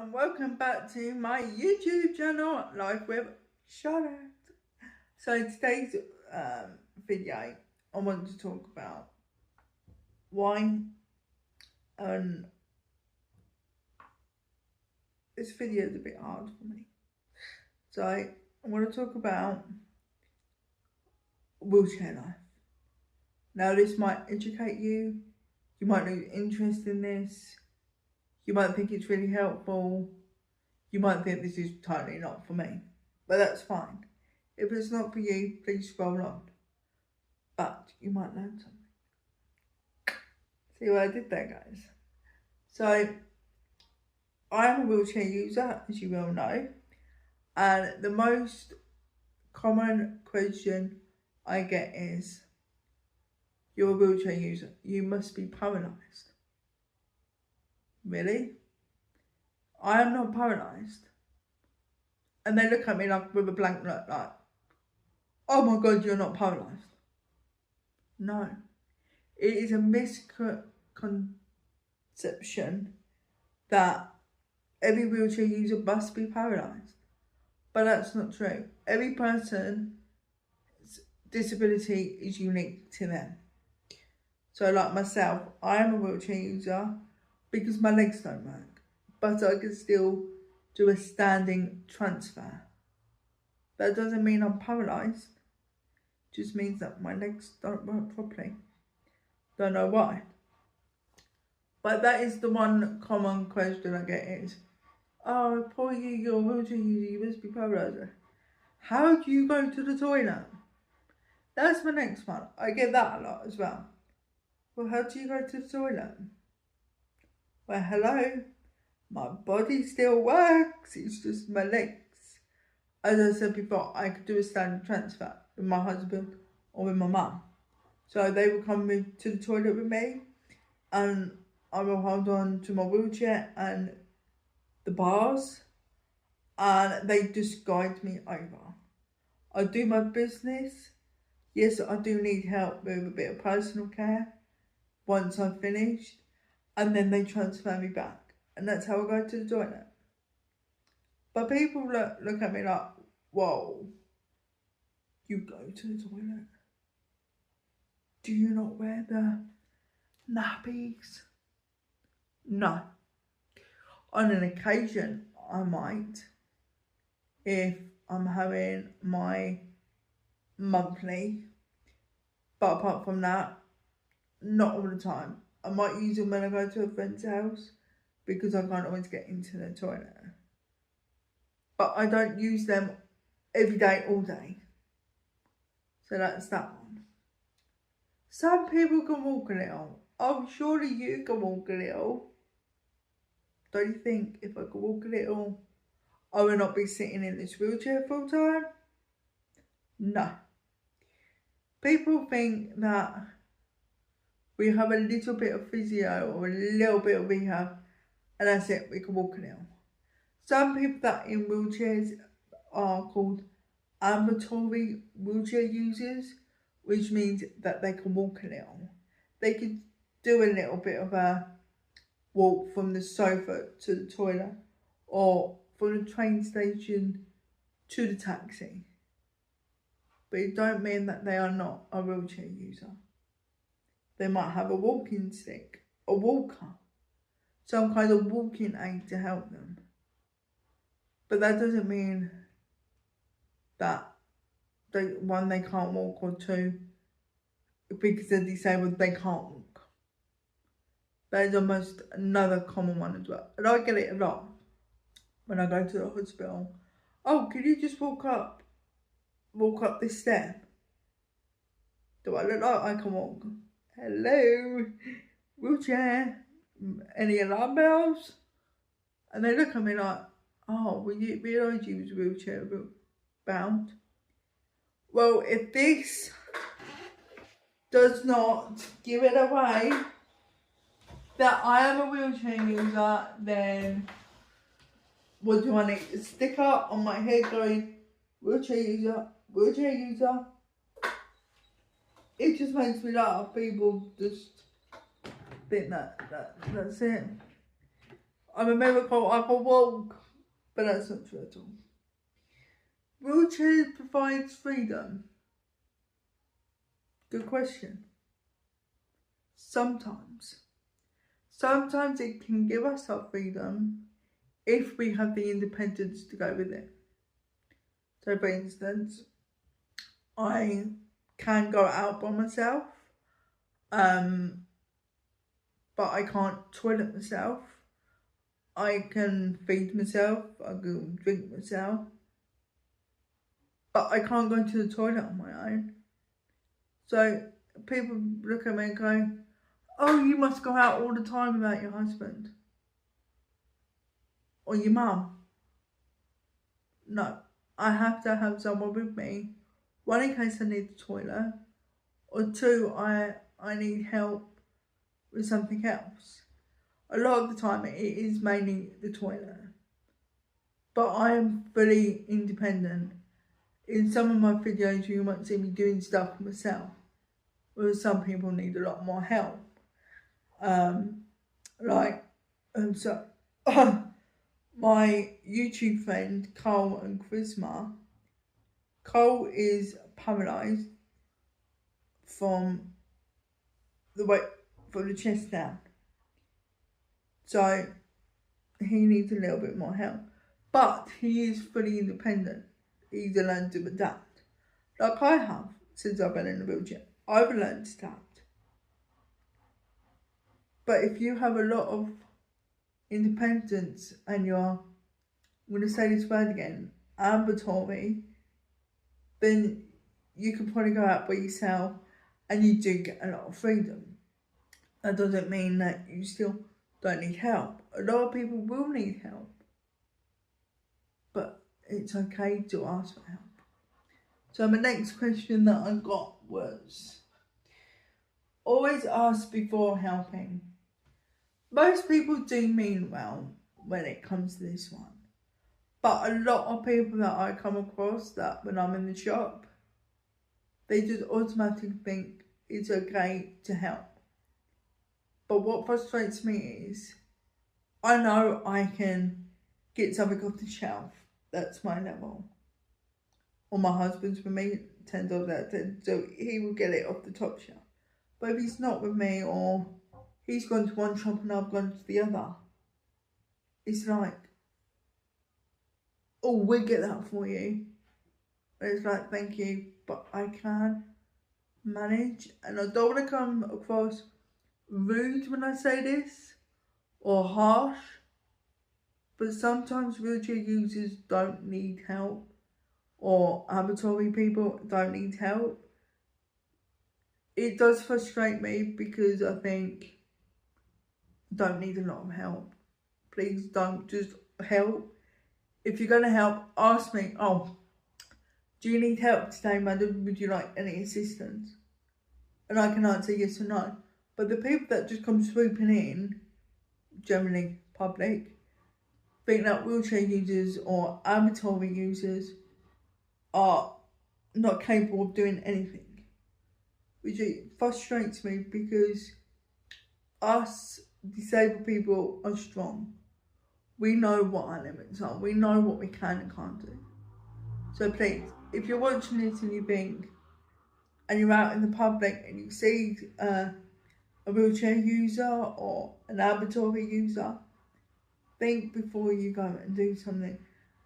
and welcome back to my YouTube channel, Life with Charlotte. So today's video, I want to talk about why, and this video is a bit hard for me. So I want to talk about wheelchair life. Now this might educate you, you might lose interest in this, you might think it's really helpful, you might think this is totally not for me, but that's fine. If it's not for you, please scroll on. But you might learn something. See what I did there, guys? So, I am a wheelchair user, as you well know, and the most common question I get is, you're a wheelchair user, you must be paralysed. Really? I am not paralysed. And they look at me like with a blank look, like, oh my God, you're not paralysed. No. It is a misconception that every wheelchair user must be paralysed. But that's not true. Every person's disability is unique to them. So like myself, I am a wheelchair user because my legs don't work. But I can still do a standing transfer. That doesn't mean I'm paralysed. Just means that my legs don't work properly. Don't know why. But that is the one common question I get is, oh, poor you, you're a wheelchair user, you must be paralysed. How do you go to the toilet? That's my next one. I get that a lot as well. Well, how do you go to the toilet? Well, hello. My body still works, it's just my legs. As I said before, I could do a standing transfer with my husband or with my mum. So they will come to the toilet with me and I will hold on to my wheelchair and the bars and they just guide me over. I do my business. Yes, I do need help with a bit of personal care once I'm finished, and then they transfer me back. And that's how I go to the toilet. But people look at me like, whoa, you go to the toilet? Do you not wear the nappies? No. On an occasion, I might, if I'm having my monthly. But apart from that, not all the time. I might use them when I go to a friend's house because I can't always get into the toilet. But I don't use them every day, all day. So that's that one. Some people can walk a little. Oh, surely you can walk a little. Don't you think if I could walk a little, I would not be sitting in this wheelchair full time? No. People think that we have a little bit of physio or a little bit of rehab and that's it, we can walk a little. Some people that are in wheelchairs are called ambulatory wheelchair users, which means that they can walk a little. They could do a little bit of a walk from the sofa to the toilet or from the train station to the taxi. But it don't mean that they are not a wheelchair user. They might have a walking stick, a walker, some kind of walking aid to help them. But that doesn't mean that they can't walk, or two, because they're disabled, they can't walk. That is almost another common one as well. And I get it a lot when I go to the hospital. Oh, can you just walk up this step? Do I look like I can walk? Hello, wheelchair, any alarm bells? And they look at me like, oh, we didn't realise you was wheelchair bound. Well, if this does not give it away that I am a wheelchair user, then what do I need? A sticker on my head going, wheelchair user, wheelchair user? It just makes me laugh. People just think that's it. I'm a miracle, I can walk. But that's not true at all. Wheelchairs provides freedom. Good question. Sometimes. Sometimes it can give us our freedom if we have the independence to go with it. So for instance, I can go out by myself, but I can't toilet myself. I can feed myself, I can drink myself, but I can't go to the toilet on my own. So people look at me and go, oh, you must go out all the time without your husband or your mum. No, I have to have someone with me. One, in case I need the toilet, or two, I need help with something else. A lot of the time it is mainly the toilet. But I am fully independent. In some of my videos you might see me doing stuff myself, whereas some people need a lot more help. So my YouTube friend Cole and Charisma. Cole is paralysed from the chest down. So he needs a little bit more help. But he is fully independent. He's learned to adapt. Like I have since I've been in a wheelchair. I've learned to adapt. But if you have a lot of independence and I'm going to say this word again, ambulatory, then you can probably go out by yourself and you do get a lot of freedom. That doesn't mean that you still don't need help. A lot of people will need help, but it's okay to ask for help. So my next question that I got was, always ask before helping. Most people do mean well when it comes to this one, but a lot of people that I come across that when I'm in the shop, they just automatically think it's okay to help. But what frustrates me is, I know I can get something off the shelf that's my level. Or my husband's with me $10 out of 10, so he will get it off the top shelf. But if he's not with me, or he's gone to one shop and I've gone to the other, it's like, oh, we'll get that for you. And it's like, thank you, but I can manage. And I don't want to come across rude when I say this, or harsh, but sometimes wheelchair users don't need help, or ambulatory people don't need help. It does frustrate me because I think don't need a lot of help. Please don't just help. If you're going to help, ask me, oh, do you need help today, madam? Would you like any assistance? And I can answer yes or no. But the people that just come swooping in, generally public, think that wheelchair users or ambulatory users are not capable of doing anything. Which frustrates me because us disabled people are strong. We know what our limits are. We know what we can and can't do. So please, if you're watching this and you think, and you're out in the public and you see a wheelchair user or an ambulatory user, think before you go and do something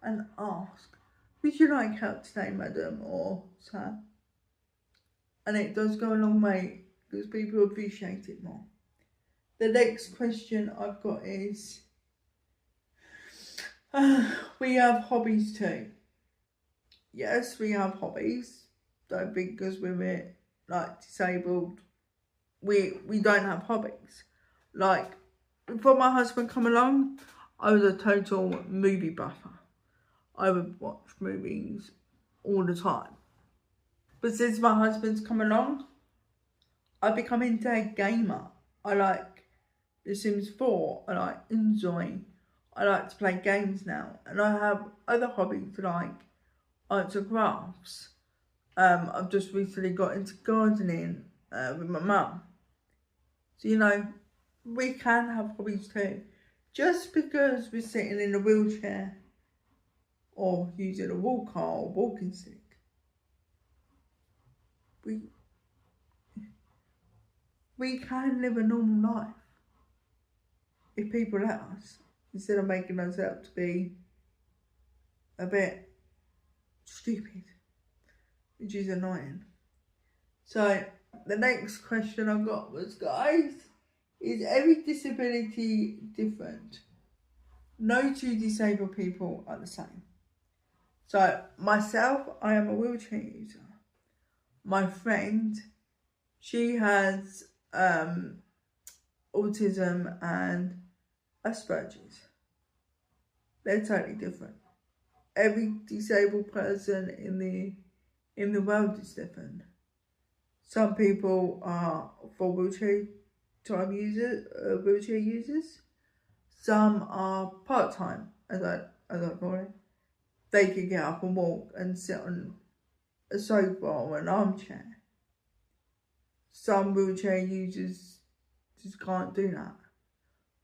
and ask, would you like help today, madam or sir? And it does go a long way because people appreciate it more. The next question I've got is, we have hobbies too. Yes, we have hobbies. Don't think because we're like disabled, we don't have hobbies. Like, before my husband come along, I was a total movie buffer. I would watch movies all the time. But since my husband's come along, I've become into a gamer. I like The Sims 4. I like enjoy. I like to play games now. And I have other hobbies like arts and crafts. I've just recently got into gardening with my mum. So, we can have hobbies too. just because we're sitting in a wheelchair or using a walker or walking stick, we can live a normal life if people let us, instead of making us out to be a bit stupid, which is annoying. So the next question I got was, guys, is every disability different? No two disabled people are the same. So myself, I am a wheelchair user. My friend, she has autism and Asperger's. They're totally different. Every disabled person in the world is different. Some people are for wheelchair users. Some are part-time, as I call it. They can get up and walk and sit on a sofa or an armchair. Some wheelchair users just can't do that.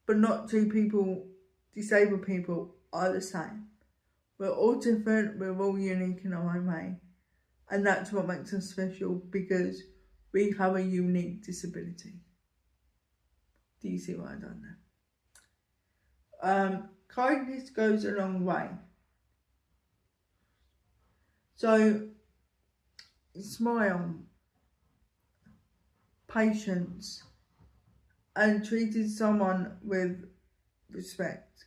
But not two disabled people are the same. We're all different, we're all unique in our own way. And that's what makes us special, because we have a unique disability. Do you see what I've done there? Kindness goes a long way. So, smile, patience, and treating someone with respect.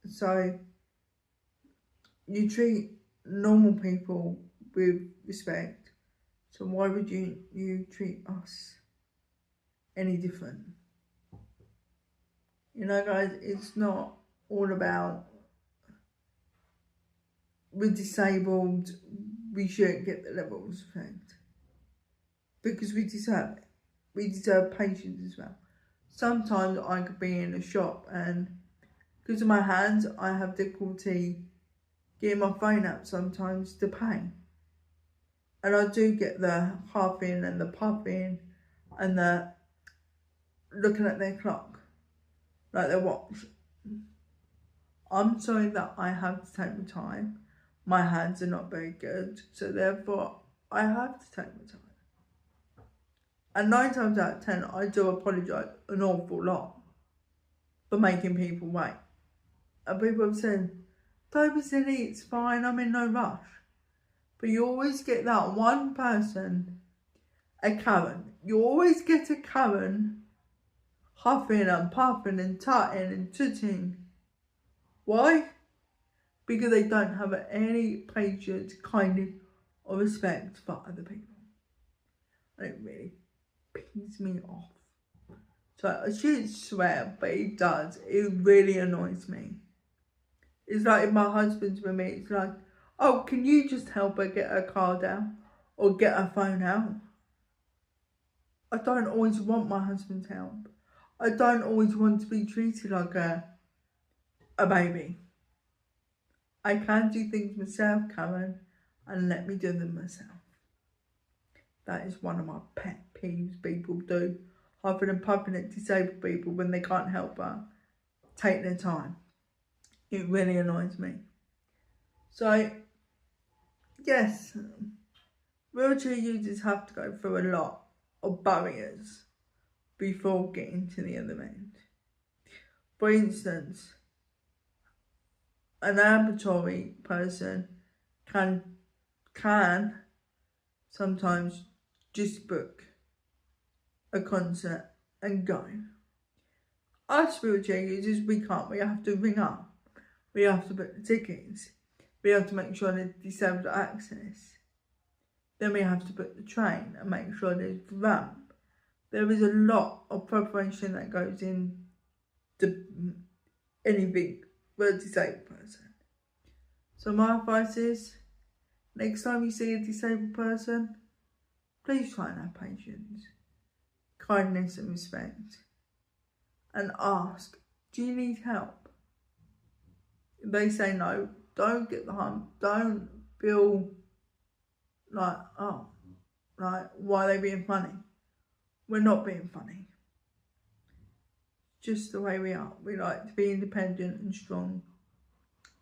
So, you treat normal people with respect. So why would you treat us any different? You know, guys, it's not all about we're disabled, we shouldn't get the level of respect. Because we deserve it. We deserve patience as well. Sometimes I could be in a shop and because of my hands, I have difficulty getting my phone out sometimes to pay. And I do get the huffing and the puffing and the looking at their clock, like their watch. I'm sorry that I have to take my time. My hands are not very good, so therefore I have to take my time. And 9 times out of 10, I do apologise an awful lot for making people wait. And people have said, don't be silly, it's fine, I'm in no rush. But you always get that one person, a Karen. You always get a Karen huffing and puffing and tutting and tooting. Why? Because they don't have any patience, kindness or respect for other people. And it really pisses me off. So I shouldn't swear, but it does. It really annoys me. It's like if my husband's with me, it's like, oh, can you just help her get her card out or get her phone out? I don't always want my husband's help. I don't always want to be treated like a baby. I can do things myself, Karen, and let me do them myself. That is one of my pet peeves people do. Huffing and puffing at disabled people when they can't help but take their time. It really annoys me. So, yes, wheelchair users have to go through a lot of barriers before getting to the other end. For instance, an ambulatory person can sometimes just book a concert and go. Us wheelchair users, we can't. We have to ring up. We have to book the tickets. We have to make sure there's disabled access. Then we have to book the train and make sure there's ramp. There is a lot of preparation that goes into anything for a disabled person. So my advice is, next time you see a disabled person, please try and have patience, kindness and respect. And ask, do you need help? If they say no, don't get the hump. Don't feel like, oh, like, why are they being funny? We're not being funny. just the way we are. We like to be independent and strong,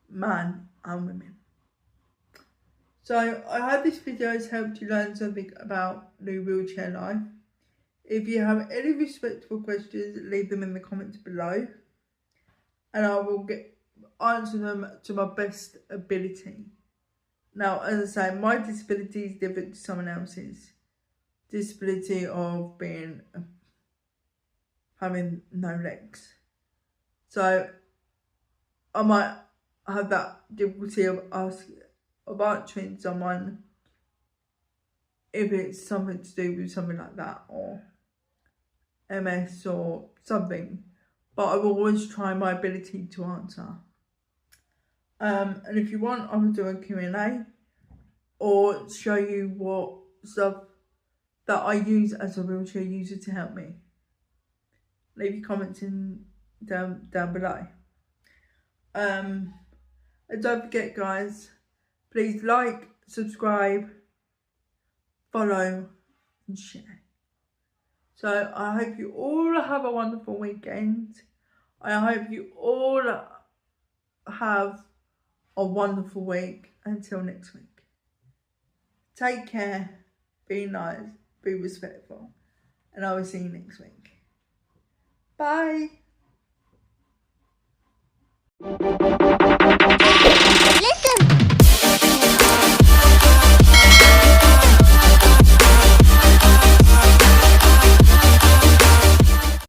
man and women. So I hope this video has helped you learn something about new wheelchair life. If you have any respectful questions, leave them in the comments below, and I will answer them to my best ability. Now, as I say, my disability is different to someone else's. Disability of having no legs. So I might have that difficulty of answering someone if it's something to do with something like that, or MS or something. But I will always try my ability to answer. And if you want, I will do a Q&A or show you what stuff that I use as a wheelchair user to help me. Leave your comments down below. And don't forget, guys, please like, subscribe, follow and share. So I hope you all have a wonderful weekend. I hope you all have a wonderful week. Until next week. Take care, be nice, be respectful, and I will see you next week. Bye.